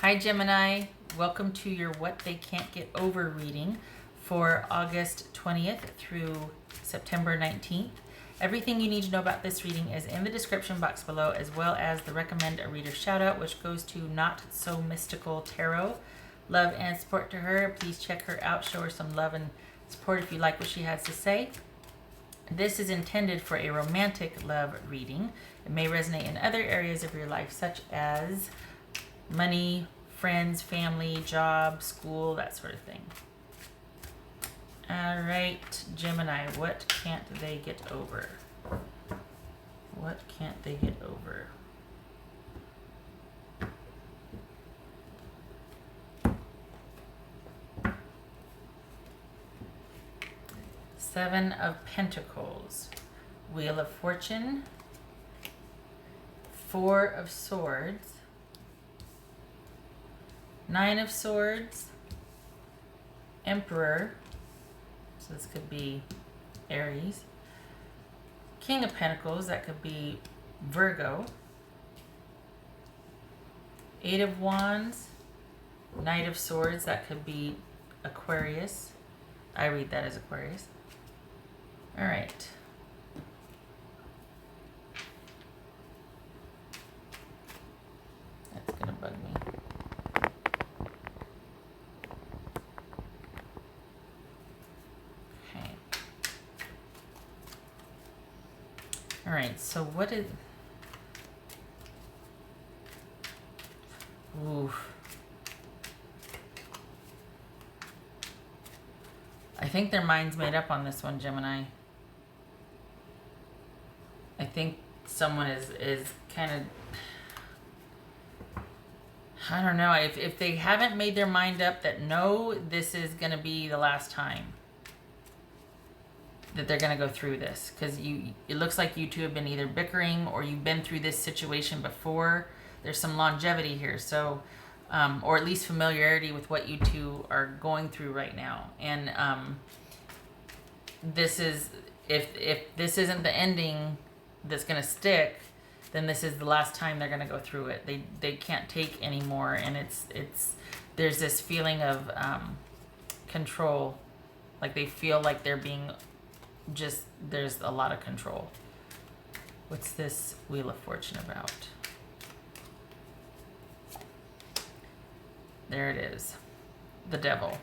Hi Gemini, welcome to your What They Can't Get Over reading for August 20th through September 19th. Everything you need to know about this reading is in the description box below, as well as the recommend a reader shout out, which goes to Not So Mystical Tarot. Love and support to her. Please check her out, show her some love and support if you like what she has to say. This is intended for a romantic love reading. It may resonate in other areas of your life, such as money, friends, family, job, school, that sort of thing. All right, Gemini, what can't they get over? What can't they get over? Seven of Pentacles, Wheel of Fortune, Four of Swords, Nine of Swords, Emperor, so this could be Aries, King of Pentacles, that could be Virgo, Eight of Wands, Knight of Swords, that could be Aquarius. I read that as Aquarius. All right. That's gonna bug me. Okay. All right, so what is... Ooh. I think their mind's made up on this one, Gemini. I think someone is kind of, I don't know, if they haven't made their mind up that no, this is going to be the last time that they're going to go through this, because it looks like you two have been either bickering or you've been through this situation before. There's some longevity here, so or at least familiarity with what you two are going through right now. And this is, if this isn't the ending that's going to stick, then this is the last time they're going to go through it. They can't take anymore, and it's there's this feeling of control, like they feel like they're being just, there's a lot of control. What's this Wheel of Fortune about? There it is, the Devil.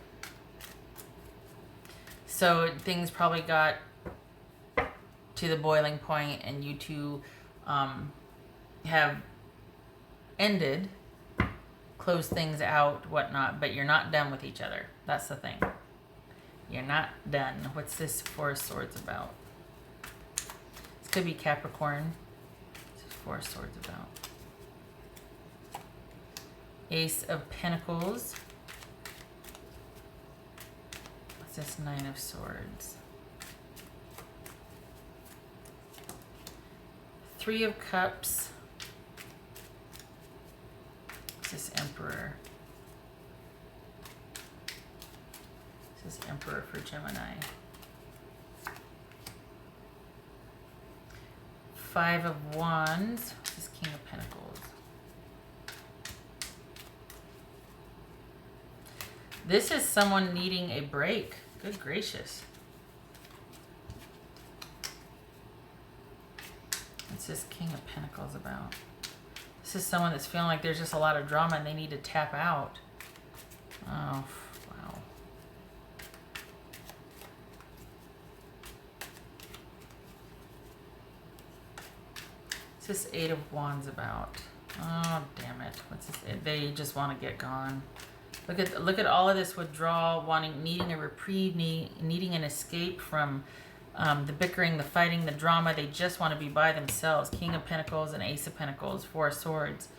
So things probably got to the boiling point, and you two have ended, closed things out, whatnot, but you're not done with each other. That's the thing. You're not done. What's this Four of Swords about? This could be Capricorn. What's this Four of Swords about? Ace of Pentacles. What's this Nine of Swords? Three of Cups. What's this Emperor? This is Emperor for Gemini. Five of Wands. This is King of Pentacles. This is someone needing a break. Good gracious. What's this King of Pentacles about? This is someone that's feeling like there's just a lot of drama and they need to tap out. Oh, wow. What's this Eight of Wands about? Oh, damn it. What's this? They just want to get gone. Look at all of this withdrawal, needing a reprieve, needing an escape from the bickering, the fighting, the drama. They just want to be by themselves. King of Pentacles and Ace of Pentacles, Four of Swords.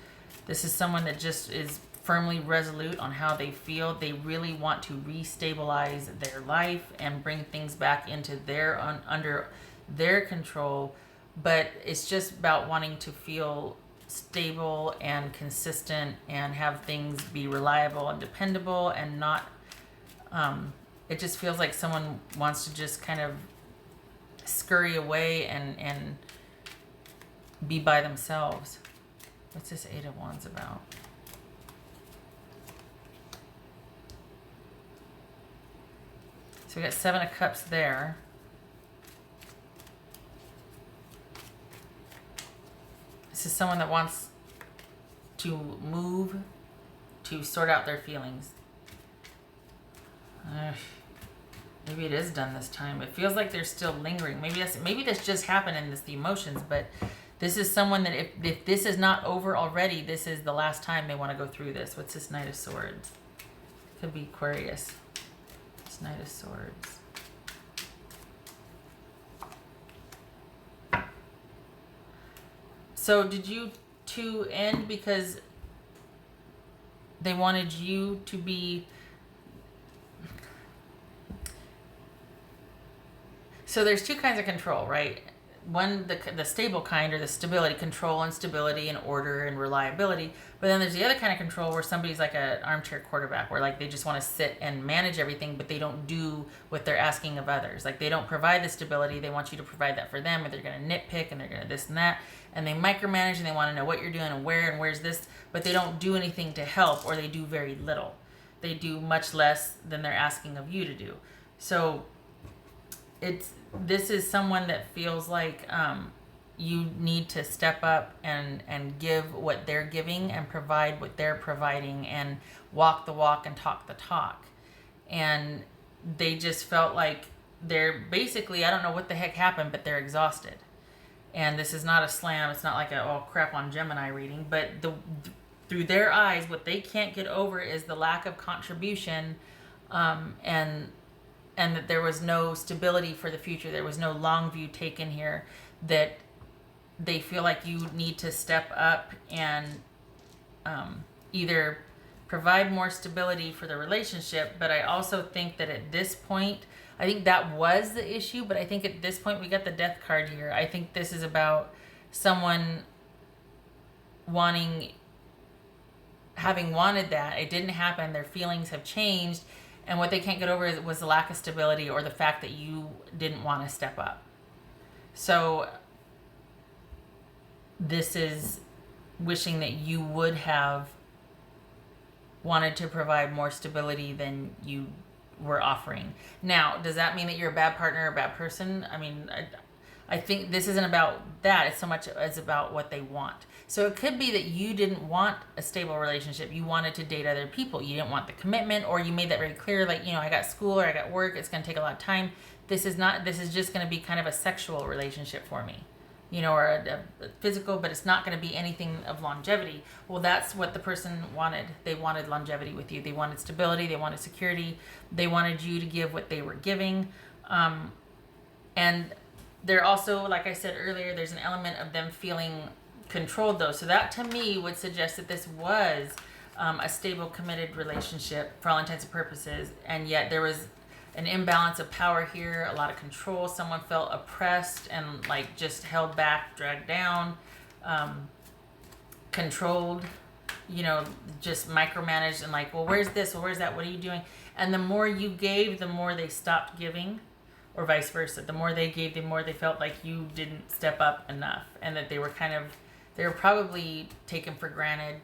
This is someone that just is firmly resolute on how they feel. They really want to restabilize their life and bring things back into under their control. But it's just about wanting to feel stable and consistent and have things be reliable and dependable, and not it just feels like someone wants to just kind of scurry away and be by themselves. What's this Eight of Wands about? So we got 7 of Cups there. This is someone that wants to move, to sort out their feelings. Maybe it is done this time. It feels like they're still lingering. Maybe this just happened and it's the emotions, but this is someone that if this is not over already, this is the last time they want to go through this. What's this Knight of Swords? Could be Aquarius. This Knight of Swords. So did you two end because they wanted you to be... So there's 2 kinds of control, right? One, the stable kind, or the stability, control and stability and order and reliability. But then there's the other kind of control where somebody's like an armchair quarterback, where like they just want to sit and manage everything, but they don't do what they're asking of others. Like they don't provide the stability. They want you to provide that for them, and they're going to nitpick and they're going to this and that. And they micromanage and they want to know what you're doing and where's this, but they don't do anything to help, or they do very little. They do much less than they're asking of you to do. So this is someone that feels like you need to step up and give what they're giving and provide what they're providing and walk the walk and talk the talk. And they just felt like they're basically, I don't know what the heck happened, but they're exhausted. And this is not a slam. It's not like a oh crap on Gemini reading, but through their eyes, what they can't get over is the lack of contribution, and that there was no stability for the future. There was no long view taken here, that they feel like you need to step up and either provide more stability for the relationship. But I also think that at this point, I think that was the issue, but I think at this point we got the Death card here. I think this is about someone having wanted that. It didn't happen. Their feelings have changed. And what they can't get over was the lack of stability, or the fact that you didn't want to step up. So this is wishing that you would have wanted to provide more stability than you were offering. Now, does that mean that you're a bad partner or a bad person? I mean, I think this isn't about that. It's so much as about what they want. So it could be that you didn't want a stable relationship. You wanted to date other people. You didn't want the commitment, or you made that very clear, like, I got school or I got work. It's going to take a lot of time. This is just going to be kind of a sexual relationship for me, or a physical, but it's not going to be anything of longevity. Well, that's what the person wanted. They wanted longevity with you. They wanted stability. They wanted security. They wanted you to give what they were giving. And they're also, like I said earlier, there's an element of them feeling controlled, though. So that to me would suggest that this was a stable, committed relationship for all intents and purposes. And yet there was an imbalance of power here, a lot of control. Someone felt oppressed and like just held back, dragged down, controlled, just micromanaged and like, well, where's this? Well, where's that? What are you doing? And the more you gave, the more they stopped giving, or vice versa. The more they gave, the more they felt like you didn't step up enough, and that they were probably taken for granted.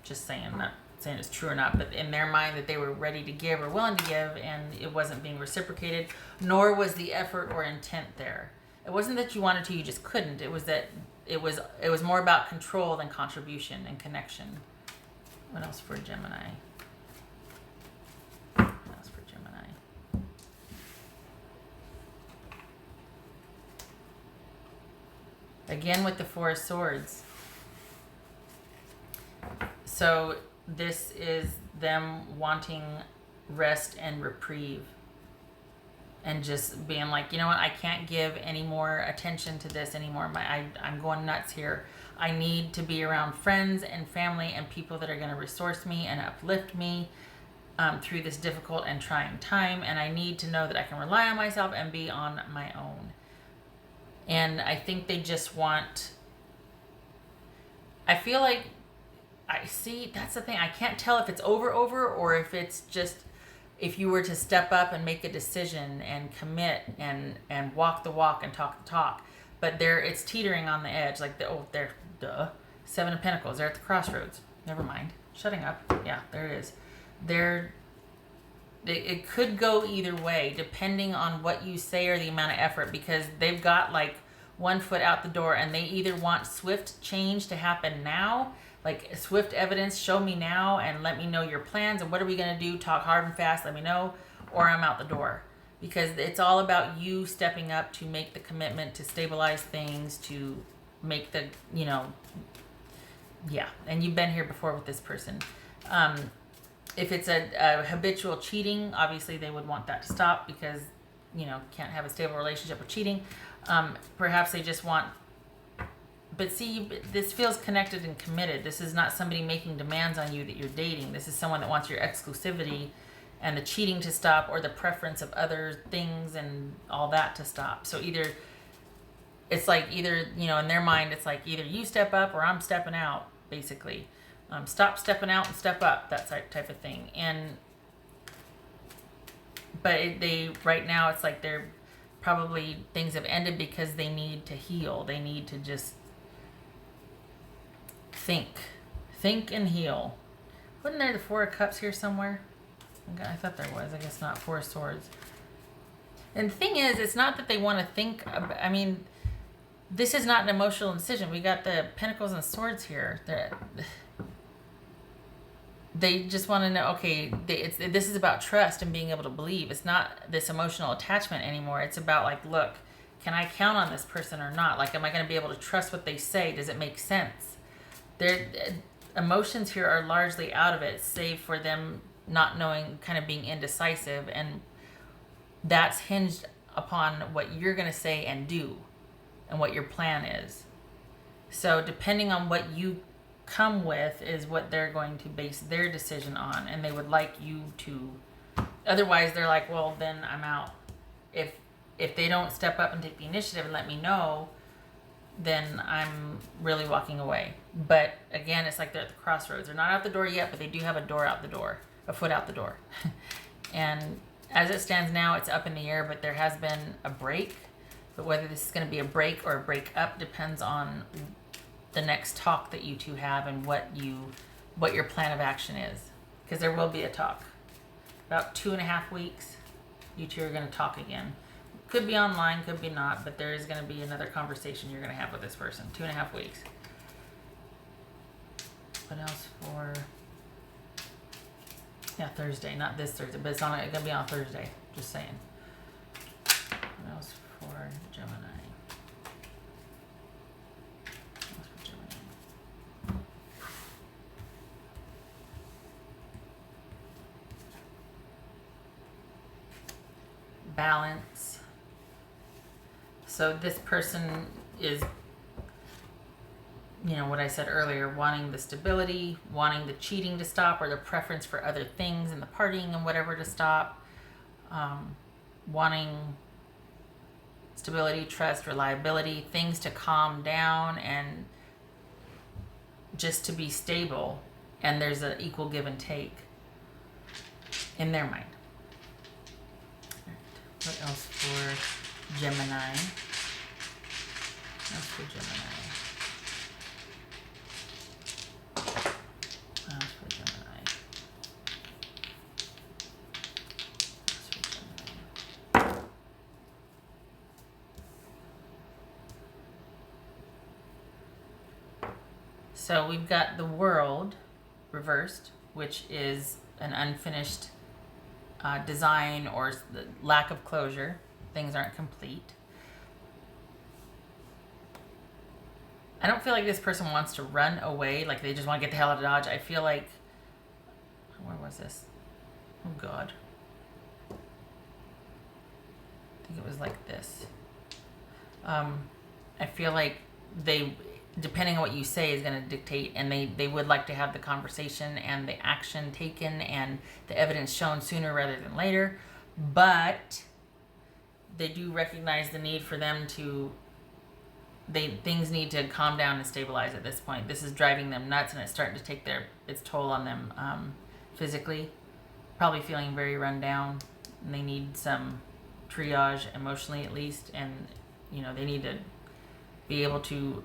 Just saying, not saying it's true or not, but in their mind that they were ready to give or willing to give, and it wasn't being reciprocated, nor was the effort or intent there. It wasn't that you wanted to, you just couldn't. It was that it was more about control than contribution and connection. What else for Gemini? Again with the Four of Swords. So this is them wanting rest and reprieve. And just being like, you know what, I can't give any more attention to this anymore. I'm going nuts here. I need to be around friends and family and people that are going to resource me and uplift me through this difficult and trying time. And I need to know that I can rely on myself and be on my own. And I think they just want... I feel like... that's the thing. I can't tell if it's over, or if it's just... If you were to step up and make a decision and commit and walk the walk and talk the talk. But it's teetering on the edge. Like, Seven of Pentacles. They're at the crossroads. Never mind. Shutting up. Yeah, there it is. it could go either way depending on what you say or the amount of effort, because they've got like 1 foot out the door and they either want swift change to happen now, like swift evidence, show me now and let me know your plans and what are we going to do, talk hard and fast, let me know, or I'm out the door. Because it's all about you stepping up to make the commitment, to stabilize things, to make the, yeah. And you've been here before with this person. If it's a habitual cheating, obviously they would want that to stop because, can't have a stable relationship with cheating. Perhaps they just want, but see, this feels connected and committed. This is not somebody making demands on you that you're dating. This is someone that wants your exclusivity and the cheating to stop, or the preference of other things and all that to stop. So it's like either, in their mind, it's like either you step up or I'm stepping out, basically. Stop stepping out and step up, that type of thing. But right now, it's like they're probably, things have ended because they need to heal. They need to just think and heal. Wasn't there the Four of Cups here somewhere? I thought there was. I guess not. Four of Swords. And the thing is, it's not that they want to think. This is not an emotional decision. We got the Pentacles and Swords here. They just want to know, okay, this is about trust and being able to believe. It's not this emotional attachment anymore. It's about like, look, can I count on this person or not? Like, am I going to be able to trust what they say? Does it make sense? Their emotions here are largely out of it, save for them not knowing, kind of being indecisive, and that's hinged upon what you're going to say and do and what your plan is. So depending on what you come with is what they're going to base their decision on, and they would like you to, otherwise they're like, well, then I'm out. If they don't step up and take the initiative and let me know, then I'm really walking away. But again, it's like they're at the crossroads. They're not out the door yet, but they do have a foot out the door. And as it stands now, it's up in the air, but there has been a break. But whether this is going to be a break or a break up depends on the next talk that you two have and what your plan of action is. Because there will be a talk. About 2.5 weeks, you two are going to talk again. Could be online, could be not, but there is going to be another conversation you're going to have with this person. 2.5 weeks. What else for? Yeah, Thursday, not this Thursday, but it's going to be on Thursday. Just saying. What else for Gemini? What else for Gemini? Balance. So this person is, what I said earlier, wanting the stability, wanting the cheating to stop, or the preference for other things and the partying and whatever to stop. Wanting stability, trust, reliability, things to calm down and just to be stable. And there's an equal give and take in their mind. What else for Gemini? What else for Gemini? What else for Gemini? What else for Gemini? So we've got the World reversed, which is an unfinished design or the lack of closure. Things aren't complete. I don't feel like this person wants to run away, like they just want to get the hell out of Dodge. I feel like, where was this? Oh God. I think it was like this. I feel like they, depending on what you say, is going to dictate, and they would like to have the conversation and the action taken and the evidence shown sooner rather than later, but they do recognize the need for them to, things need to calm down and stabilize at this point. This is driving them nuts, and it's starting to take its toll on them physically, probably feeling very run down, and they need some triage emotionally at least, and they need to be able to,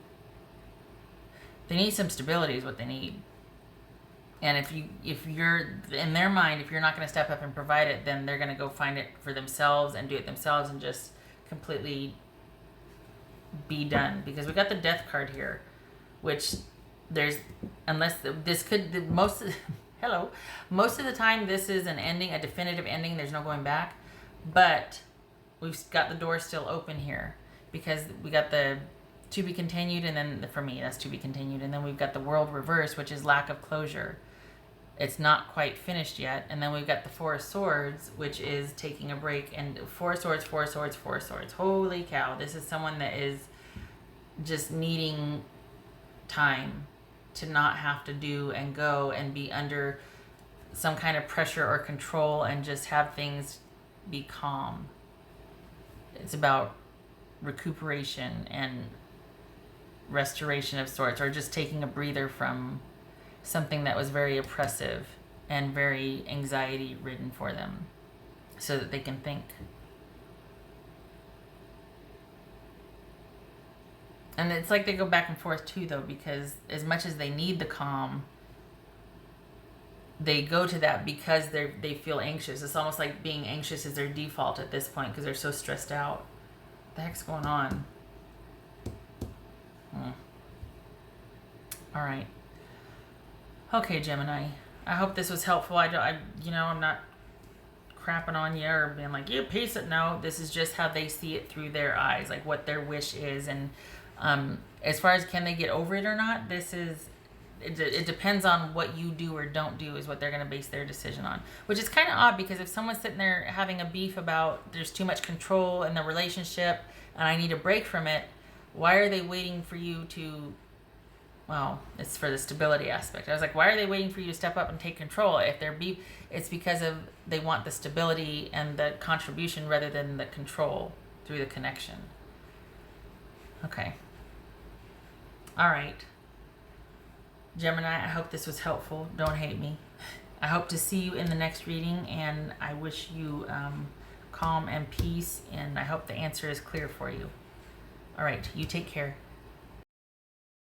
they need some stability is what they need. And if you're in their mind, if you're not going to step up and provide it, then they're going to go find it for themselves and do it themselves and just completely be done. Because we got the death card here, which there's, unless this could the most hello, most of the time this is an ending, a definitive ending. There's no going back, but we've got the door still open here because we got the to be continued, and then for me that's to be continued, and then we've got the world reverse, which is lack of closure. It's not quite finished yet. And then we've got the Four of Swords, which is taking a break. And Four of Swords, Four of Swords, Four of Swords. Holy cow. This is someone that is just needing time to not have to do and go and be under some kind of pressure or control and just have things be calm. It's about recuperation and restoration of sorts, or just taking a breather from something that was very oppressive and very anxiety ridden for them so that they can think. And it's like they go back and forth too, though, because as much as they need the calm, they go to that because they feel anxious. It's almost like being anxious is their default at this point because they're so stressed out. What the heck's going on? All right. Okay, Gemini. I hope this was helpful. I'm not crapping on you or being like, you piece it. No, this is just how they see it through their eyes, like what their wish is. And as far as can they get over it or not, it depends on what you do or don't do is what they're going to base their decision on. Which is kind of odd because if someone's sitting there having a beef about there's too much control in the relationship and I need a break from it, why are they waiting for you to... Well, it's for the stability aspect. I was like, why are they waiting for you to step up and take control? If they're it's because of they want the stability and the contribution rather than the control through the connection. Okay. All right. Gemini, I hope this was helpful. Don't hate me. I hope to see you in the next reading, and I wish you calm and peace, and I hope the answer is clear for you. All right. You take care.